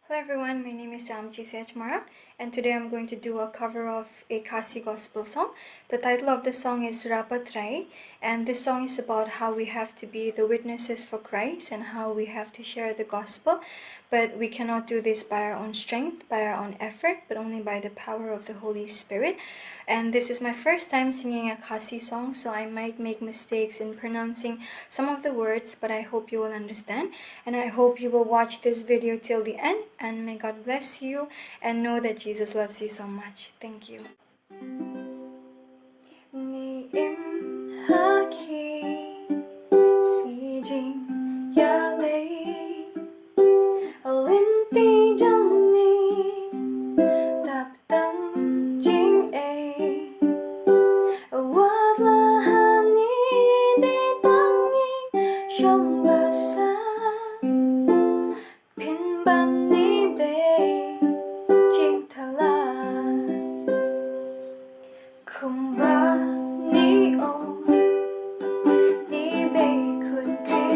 Hello everyone, my name is Jamchi Sechmara and today I'm going to do a cover of a Khasi gospel song. The title of the song is Trai, and this song is about how we have to be the witnesses for Christ and how we have to share the gospel, but we cannot do this by our own strength, by our own effort, but only by the power of the Holy Spirit. And this is my first time singing a Khasi song, so I might make mistakes in pronouncing some of the words, but I hope you will understand, and I hope you will watch this video till the end, and may God bless you and know that Jesus loves you so much. Thank you.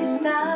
Stop.